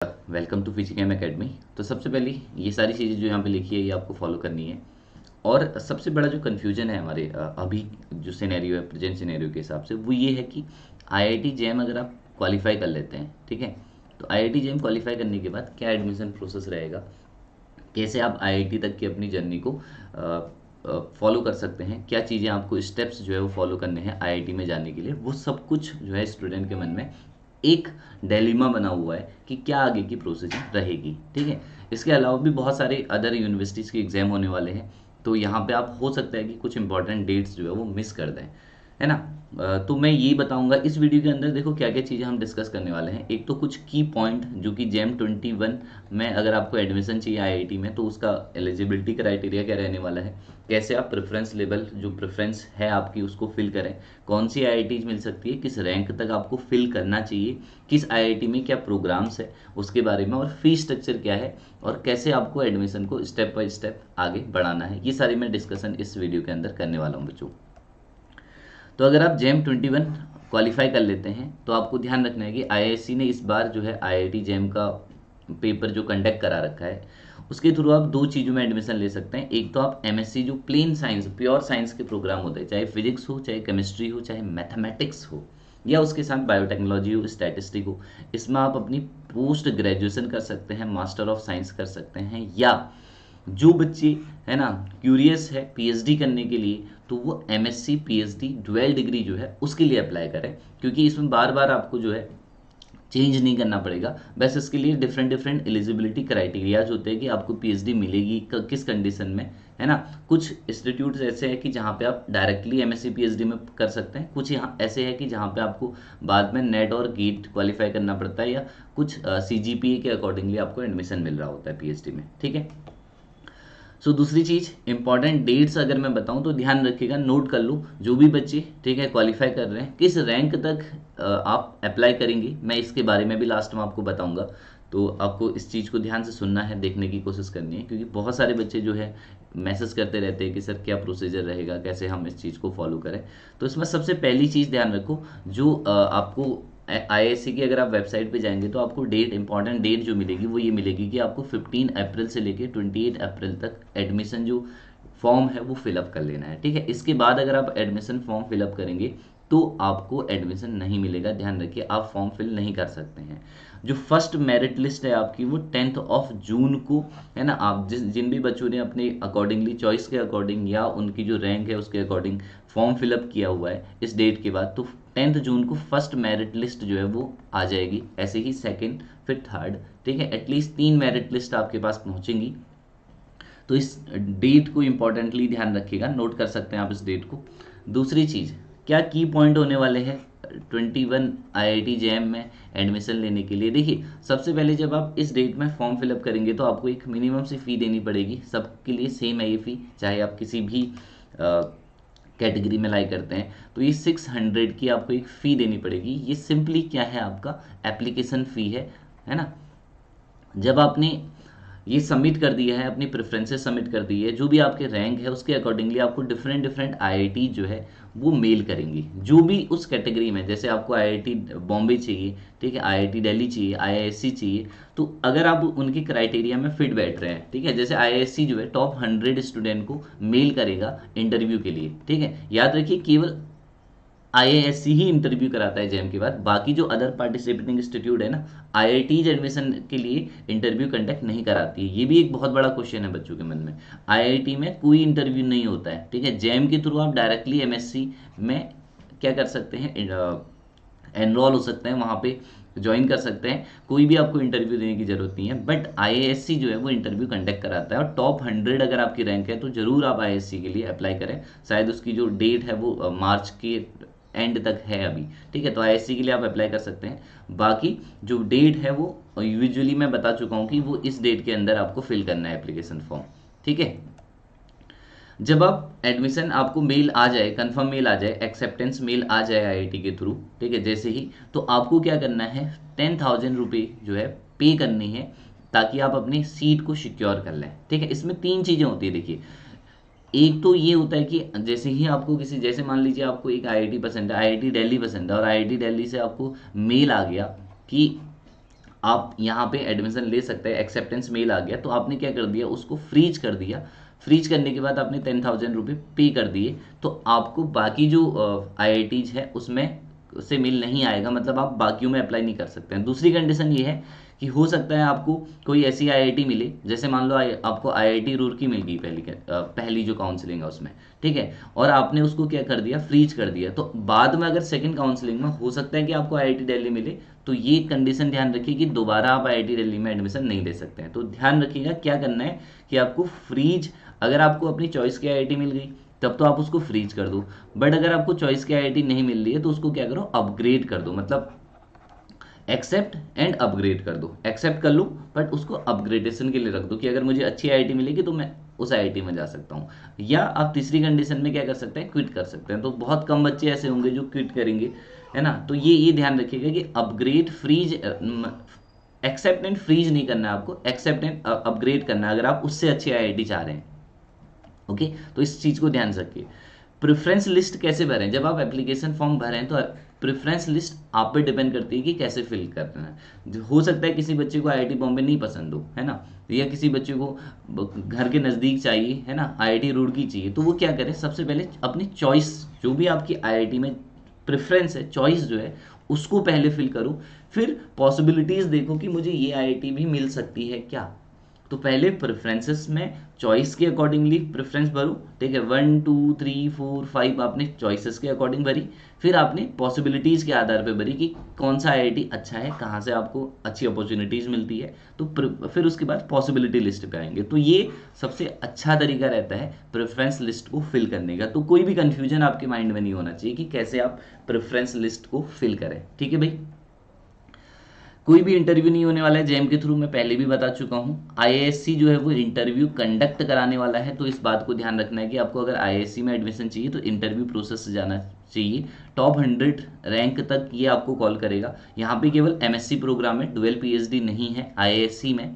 Welcome to फिजिकैम academy. तो सबसे पहले ये सारी चीज़ें जो यहाँ पे लिखी है ये आपको फॉलो करनी है। और सबसे बड़ा जो कन्फ्यूजन है हमारे अभी जो सिनेरियो है प्रेजेंट सिनेरियो के हिसाब से वो ये है कि आईआईटी जेम अगर आप क्वालिफाई कर लेते हैं, ठीक है, तो आईआईटी जेम क्वालिफाई करने के बाद क्या एडमिशन प्रोसेस रहेगा, कैसे आप आईआईटी तक की अपनी जर्नी को फॉलो कर सकते हैं, क्या चीज़ें आपको स्टेप्स जो है वो फॉलो करने हैं आईआईटी में जाने के लिए, वो सब कुछ जो है स्टूडेंट के मन में एक डिलेमा बना हुआ है कि क्या आगे की प्रोसीजर रहेगी। ठीक है, इसके अलावा भी बहुत सारे अदर यूनिवर्सिटीज़ के एग्जाम होने वाले हैं, तो यहाँ पे आप हो सकता है कि कुछ इंपॉर्टेंट डेट्स जो है वो मिस कर दें, है ना। तो मैं यही बताऊंगा इस वीडियो के अंदर। देखो क्या क्या चीज़ें हम डिस्कस करने वाले हैं। एक तो कुछ की पॉइंट जो कि जेम 21 में अगर आपको एडमिशन चाहिए आईआईटी में तो उसका एलिजिबिलिटी क्राइटेरिया क्या रहने वाला है, कैसे आप प्रेफरेंस लेवल जो प्रेफरेंस है आपकी उसको फिल करें, कौन सी आईआईटी मिल सकती है, किस रैंक तक आपको फिल करना चाहिए, किस आईआईटी में क्या प्रोग्राम्स है उसके बारे में, और फी स्ट्रक्चर क्या है, और कैसे आपको एडमिशन को स्टेप बाय स्टेप आगे बढ़ाना है। ये सारी मैं डिस्कशन इस वीडियो के अंदर करने वाला हूँ बच्चों। तो अगर आप जेम 21 क्वालिफाई कर लेते हैं तो आपको ध्यान रखना है कि आईआईएससी ने इस बार जो है आईआईटी जेम का पेपर जो कंडक्ट करा रखा है उसके थ्रू आप दो चीज़ों में एडमिशन ले सकते हैं। एक तो आप एमएससी जो प्लेन साइंस प्योर साइंस के प्रोग्राम होते हैं, चाहे फिजिक्स हो, चाहे केमिस्ट्री हो, चाहे मैथमेटिक्स हो, या उसके साथ बायोटेक्नोलॉजी हो, स्टैटिस्टिक हो, इसमें आप अपनी पोस्ट ग्रेजुएशन कर सकते हैं, मास्टर ऑफ साइंस कर सकते हैं, या जो बच्चे है ना क्यूरियस है पीएचडी करने के लिए तो वो एमएससी पीएचडी डुअल डिग्री जो है उसके लिए अप्लाई करें, क्योंकि इसमें बार बार आपको जो है चेंज नहीं करना पड़ेगा। बस इसके लिए डिफरेंट डिफरेंट एलिजिबिलिटी क्राइटेरियाज होते हैं कि आपको पीएचडी मिलेगी किस कंडीशन में, है ना। कुछ इंस्टीट्यूट्स ऐसे हैं कि जहाँ पे आप डायरेक्टली एमएससी पीएचडी में कर सकते हैं, कुछ यहाँ ऐसे है कि जहाँ पे आपको बाद में नेट और गेट क्वालिफाई करना पड़ता है, या कुछ सीजीपीए के अकॉर्डिंगली आपको एडमिशन मिल रहा होता है पीएचडी में। ठीक है, दूसरी चीज़ इंपॉर्टेंट डेट्स अगर मैं बताऊं तो ध्यान रखिएगा, नोट कर लो जो भी बच्चे ठीक है क्वालिफाई कर रहे हैं किस रैंक तक आप अप्लाई करेंगे, मैं इसके बारे में भी लास्ट में आपको बताऊंगा। तो आपको इस चीज़ को ध्यान से सुनना है, देखने की कोशिश करनी है, क्योंकि बहुत सारे बच्चे जो है मैसेज करते रहते हैं कि सर क्या प्रोसीजर रहेगा, कैसे हम इस चीज़ को फॉलो करें। तो इसमें सबसे पहली चीज़ ध्यान रखो, जो आपको आईआईएससी की अगर आप वेबसाइट पे जाएंगे तो आपको डेट इंपॉर्टेंट डेट जो मिलेगी वो ये मिलेगी कि आपको 15 अप्रैल से लेके 28 अप्रैल तक एडमिशन जो फॉर्म है वो फिलअप कर लेना है। ठीक है, इसके बाद अगर आप एडमिशन फॉर्म फिलअप करेंगे तो आपको एडमिशन नहीं मिलेगा। ध्यान रखिए, आप फॉर्म फिल नहीं कर सकते हैं। जो फर्स्ट मेरिट लिस्ट है आपकी वो 10 जून को, है ना। आप जिन भी बच्चों ने अपने अकॉर्डिंगली चॉइस के अकॉर्डिंग या उनकी जो रैंक है उसके अकॉर्डिंग फॉर्म फिलअप किया हुआ है इस डेट के बाद, तो 10 जून को फर्स्ट मेरिट लिस्ट जो है वो आ जाएगी। ऐसे ही सेकंड, फिर थर्ड, ठीक है, एटलीस्ट 3 मेरिट लिस्ट आपके पास पहुंचेंगी। तो इस डेट को इंपॉर्टेंटली ध्यान रखिएगा, नोट कर सकते हैं आप इस डेट को। दूसरी चीज़, क्या की पॉइंट होने वाले हैं 21 आईआईटी जेएम में एडमिशन लेने के लिए। देखिए, सबसे पहले जब आप इस डेट में फॉर्म फिलअप करेंगे तो आपको एक मिनिमम सी फ़ी देनी पड़ेगी। सबके लिए सेम है ये फ़ी, चाहे आप किसी भी कैटेगरी में लाई करते हैं, तो ये 600 की आपको एक फ़ी देनी पड़ेगी। ये सिंपली क्या है, आपका एप्लीकेशन फ़ी है ना। जब आपने ये सबमिट कर दिया है, अपनी प्रेफरेंसेस सबमिट कर दी है, जो भी आपके रैंक है उसके अकॉर्डिंगली आपको डिफरेंट डिफरेंट आईआईटी जो है वो मेल करेंगी, जो भी उस कैटेगरी में। जैसे आपको आईआईटी बॉम्बे चाहिए, ठीक है, आईआईटी दिल्ली चाहिए, आईआईएससी चाहिए, तो अगर आप उनकी क्राइटेरिया में फिट बैठ रहे हैं, ठीक है, जैसे आईआईएससी जो है टॉप 100 स्टूडेंट को मेल करेगा इंटरव्यू के लिए। ठीक है, याद रखिए केवल आईआईएससी ही इंटरव्यू कराता है जेम के बाद, बाकी जो अदर पार्टिसिपेटिंग इंस्टीट्यूट है ना, आईआईटीज एडमिशन के लिए इंटरव्यू कंडक्ट नहीं कराती है। ये भी एक बहुत बड़ा क्वेश्चन है बच्चों के मन में। आईआईटी में कोई इंटरव्यू नहीं होता है, ठीक है। जेम के थ्रू आप डायरेक्टली एमएससी में क्या कर सकते हैं, एनरोल हो सकते हैं, वहाँ पे ज्वाइन कर सकते हैं, कोई भी आपको इंटरव्यू देने की जरूरत नहीं है। बट आईआईएससी जो है वो इंटरव्यू कंडक्ट कराता है, और टॉप 100 अगर आपकी रैंक है तो जरूर आप आईआईएससी के लिए अप्लाई करें। शायद उसकी जो डेट है वो मार्च के एंड तक है अभी, ठीक है, तो आईआईएससी के लिए आप अप्लाई कर सकते हैं। बाकी जो डेट है वो यूजुअली मैं बता चुका हूँ कि वो इस डेट के अंदर आपको फिल करना है एप्लीकेशन फॉर्म। ठीक है, जब आप एडमिशन आपको मेल आ जाए, कंफर्म मेल आ जाए, एक्सेप्टेंस मेल आ जाए आईआईटी के थ्रू, ठीक है, जैसे ही, तो आपको क्या करना है, 10,000 रुपये जो है पे करनी है, ताकि आप अपनी सीट को सिक्योर कर लें। ठीक है, इसमें 3 चीज़ें होती है। देखिए, एक तो ये होता है कि जैसे ही आपको किसी, जैसे मान लीजिए आपको एक आईआईटी पसंद है, आईआईटी दिल्ली पसंद है, और आईआईटी दिल्ली से आपको मेल आ गया कि आप यहाँ पे एडमिशन ले सकते हैं, एक्सेप्टेंस मेल आ गया तो आपने क्या कर दिया, उसको फ्रीज कर दिया। फ्रीज करने के बाद आपने 10,000 रुपये पे कर दिए, तो आपको बाकी जो IITs है उसमें से मेल नहीं आएगा, मतलब आप बाकियों में अप्लाई नहीं कर सकते हैं। दूसरी कंडीशन ये है कि हो सकता है आपको कोई ऐसी IIT मिले, जैसे मान लो आपको IIT रुड़की मिल गई पहली जो काउंसलिंग है उसमें, ठीक है, और आपने उसको क्या कर दिया, फ्रीज कर दिया, तो बाद में अगर सेकंड काउंसलिंग में हो सकता है कि आपको IIT दिल्ली मिले, तो ये कंडीशन ध्यान रखिए कि दोबारा आप IIT दिल्ली में एडमिशन नहीं ले सकते हैं। तो ध्यान रखिएगा क्या करना है कि आपको फ्रीज, अगर आपको अपनी चॉइस की IIT मिल गई तब तो आप उसको फ्रीज कर दो, बट अगर आपको चॉइस की IIT नहीं मिल रही है तो उसको क्या करो, अपग्रेड कर दो, मतलब एक्सेप्ट एंड अपग्रेड कर दो। एक्सेप्ट कर लो बट उसको अपग्रेडेशन के लिए रख दो कि अगर मुझे अच्छी IIT मिलेगी तो मैं उस IIT में जा सकता हूँ। या आप तीसरी कंडीशन में क्या कर सकते हैं, क्विट कर सकते हैं। तो बहुत कम बच्चे ऐसे होंगे जो क्विट करेंगे, है ना। तो ये ध्यान रखिएगा कि upgrade freeze, accept and freeze नहीं करना है आपको, एक्सेप्ट एंड अपग्रेड करना है अगर आप उससे अच्छी IIT चाह रहे हैं। ओके, तो इस चीज़ को ध्यान रखिए। प्रेफरेंस लिस्ट कैसे भरें, जब आप एप्लीकेशन फॉर्म भरें तो प्रेफरेंस लिस्ट आप पे डिपेंड करती है कि कैसे फिल करना है। हो सकता है किसी बच्चे को IIT बॉम्बे नहीं पसंद हो, है ना, या किसी बच्चे को घर के नज़दीक चाहिए, है ना, IIT रुड़की चाहिए, तो वो क्या करें, सबसे पहले अपनी चॉइस, जो भी आपकी IIT में प्रेफरेंस है, चॉइस जो है उसको पहले फिल करो, फिर पॉसिबिलिटीज़ देखो कि मुझे ये IIT भी मिल सकती है क्या। तो पहले प्रेफरेंसेस में चॉइस के अकॉर्डिंगली प्रेफरेंस भरो, ठीक है, 1 2 3 4 5 आपने चॉइसेस के अकॉर्डिंग भरी, फिर आपने पॉसिबिलिटीज़ के आधार पे भरी कि कौन सा IIT अच्छा है, कहाँ से आपको अच्छी अपॉर्चुनिटीज़ मिलती है, तो फिर उसके बाद पॉसिबिलिटी लिस्ट पे आएंगे। तो ये सबसे अच्छा तरीका रहता है प्रेफरेंस लिस्ट को फिल करने का। तो कोई भी कन्फ्यूजन आपके माइंड में नहीं होना चाहिए कि कैसे आप प्रेफरेंस लिस्ट को फिल करें, ठीक है भाई। कोई भी इंटरव्यू नहीं होने वाला है JAM के थ्रू, मैं पहले भी बता चुका हूँ। IISc जो है वो इंटरव्यू कंडक्ट कराने वाला है, तो इस बात को ध्यान रखना है कि आपको अगर IISc में एडमिशन चाहिए तो इंटरव्यू प्रोसेस से जाना चाहिए। टॉप 100 रैंक तक ये आपको कॉल करेगा। यहाँ पे केवल MSc प्रोग्राम है, डुअल PhD नहीं है IISc में।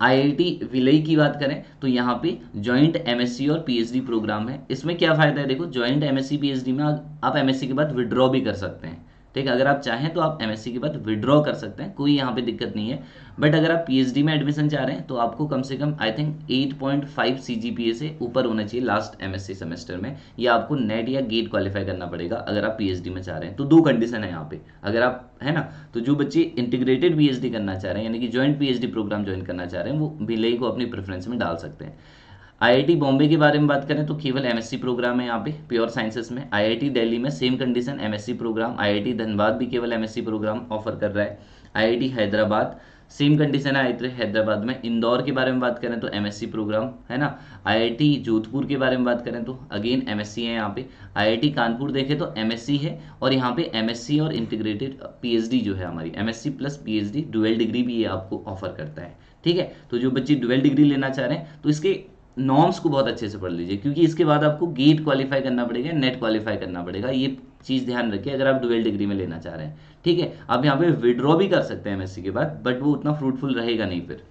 IIT विलई की बात करें तो यहाँ पे जॉइंट MSc और PhD प्रोग्राम है। इसमें क्या फ़ायदा है, देखो जॉइंट MSc PhD में आप MSc के बाद विड्रॉ भी कर सकते हैं, ठीक है, अगर आप चाहें तो आप MSc के बाद विड्रॉ कर सकते हैं, कोई यहाँ पे दिक्कत नहीं है। बट अगर आप PhD में एडमिशन चाह रहे हैं तो आपको कम से कम आई थिंक 8.5 CGPA से ऊपर होना चाहिए लास्ट MSc सेमेस्टर में, या आपको नेट या गेट क्वालिफाई करना पड़ेगा अगर आप PhD में चाह रहे हैं। तो दो कंडीशन है यहाँ पे, अगर आप, है ना, तो जो बच्चे इंटीग्रेटेड PhD करना चाह रहे हैं यानी कि जॉइंट PhD प्रोग्राम ज्वाइन करना चाह रहे हैं वो भिलई को अपनी प्रेफरेंस में डाल सकते हैं। IIT बॉम्बे के बारे में बात करें तो केवल MSc प्रोग्राम है यहाँ पे प्योर साइंसेस में। IIT दिल्ली में same condition MSc program. IIT Dhanbad भी केवल MSc प्रोग्राम ऑफर कर रहा है। IIT हैदराबाद सेम कंडीशन है IIT हैदराबाद में। इंदौर के बारे में बात करें तो MSc प्रोग्राम, है ना। IIT जोधपुर के बारे में बात करें तो अगेन MSc है यहाँ पे। IIT कानपुर देखें तो MSc है, और यहाँ पे MSc और इंटीग्रेटेड PhD जो है हमारी MSc plus PhD dual degree भी ये आपको ऑफर करता है, ठीक है। तो जो बच्चे डुअल डिग्री लेना चाह रहे हैं तो इसके नॉर्म्स को बहुत अच्छे से पढ़ लीजिए, क्योंकि इसके बाद आपको गेट क्वालिफाई करना पड़ेगा, नेट क्वालिफाई करना पड़ेगा। ये चीज़ ध्यान रखिए अगर आप डुअल डिग्री में लेना चाह रहे हैं, ठीक है। आप यहाँ पे विड्रॉ भी कर सकते हैं MSc के बाद, बट वो उतना फ्रूटफुल रहेगा नहीं फिर।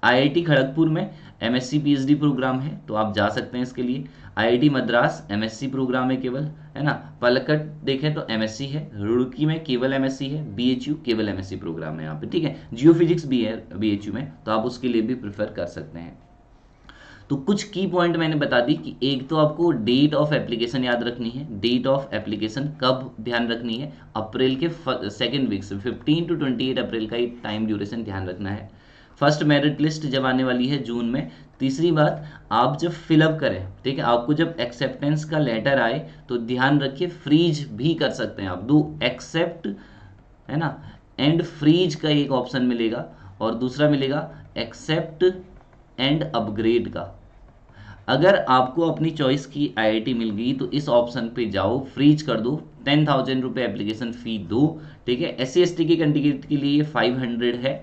IIT खड़गपुर में MSc PhD प्रोग्राम है तो आप जा सकते हैं इसके लिए। IIT मद्रास MSc प्रोग्राम है केवल, है ना। पलक्कड़ देखें तो MSc है। रुड़की में केवल MSc है। BHU केवल MSc प्रोग्राम है यहाँ पे, ठीक है। जियोफिजिक्स भी है BHU में, तो आप उसके लिए भी प्रेफर कर सकते हैं। तो कुछ की पॉइंट मैंने बता दी कि एक तो आपको डेट ऑफ एप्लीकेशन याद रखनी है। डेट ऑफ एप्लीकेशन कब ध्यान रखनी है, अप्रैल के सेकेंड वीक से 15 to 28 अप्रैल का ही टाइम ड्यूरेशन ध्यान रखना है। फर्स्ट मेरिट लिस्ट जब आने वाली है जून में। तीसरी बात, आप जब फिलअप करें, ठीक है, आपको जब एक्सेप्टेंस का लेटर आए तो ध्यान रखिए फ्रीज भी कर सकते हैं आप। दो एक्सेप्ट, है ना, एंड फ्रीज का एक ऑप्शन मिलेगा, और दूसरा मिलेगा एक्सेप्ट एंड अपग्रेड का। अगर आपको अपनी चॉइस की IIT मिल गई तो इस ऑप्शन पे जाओ, फ्रीज कर दो, 10,000 रुपये एप्लीकेशन फ़ी दो, ठीक है। SC ST के कैंडिडेट के लिए 500 है,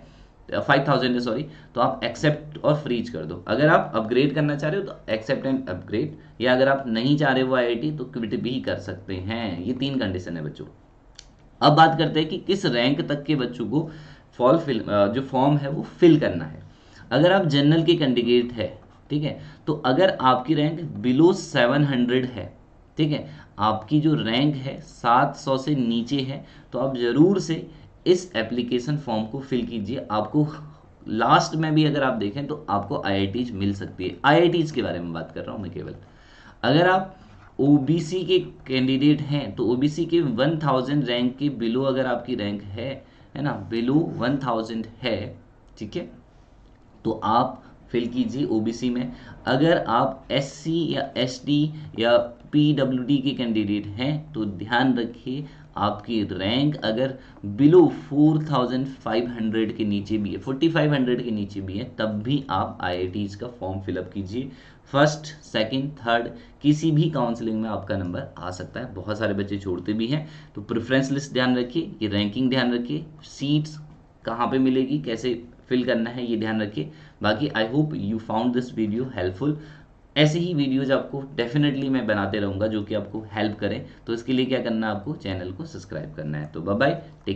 5,000 है सॉरी, तो आप एक्सेप्ट और फ्रीज कर दो। अगर आप अपग्रेड करना चाह रहे हो तो एक्सेप्ट एंड अपग्रेड, या अगर आप नहीं चाह रहे हो IIT तो क्विट भी कर सकते हैं। ये 3 कंडीशन है बच्चों। अब बात करते हैं कि किस रैंक तक के बच्चों को जो फॉर्म है वो फिल करना है। अगर आप जनरल के कैंडिडेट है, ठीक है, तो अगर आपकी रैंक बिलो 700 है, ठीक है, आपकी जो रैंक है 700 से नीचे है, तो आप ज़रूर से इस एप्लीकेशन फॉर्म को फिल कीजिए। आपको लास्ट में भी अगर आप देखें तो आपको आईआईटीज मिल सकती है। आईआईटीज के बारे में बात कर रहा हूँ मैं केवल। अगर आप ओबीसी के कैंडिडेट हैं तो ओबीसी के 1000 रैंक के बिलो अगर आपकी रैंक है ना, बिलो 1000 है, ठीक है, तो आप फिल कीजिए ओबीसी में। अगर आप एससी या एसटी या पीडब्ल्यूडी के कैंडिडेट हैं तो ध्यान रखिए आपकी रैंक अगर बिलो 4500 के नीचे भी है, 4500 के नीचे भी है, तब भी आप आईआईटीज का फॉर्म फिलअप कीजिए। फर्स्ट, सेकंड, थर्ड किसी भी काउंसलिंग में आपका नंबर आ सकता है। बहुत सारे बच्चे छोड़ते भी हैं, तो प्रेफरेंस लिस्ट ध्यान रखिए, ये रैंकिंग ध्यान रखिए, सीट्स कहाँ पे मिलेगी, कैसे फिल करना है, ये ध्यान रखिए। बाकी I hope you found this video helpful. ऐसे ही वीडियोज आपको डेफिनेटली मैं बनाते रहूँगा जो कि आपको हेल्प करें। तो इसके लिए क्या करना है, आपको चैनल को सब्सक्राइब करना है। तो बाय बाय, टेक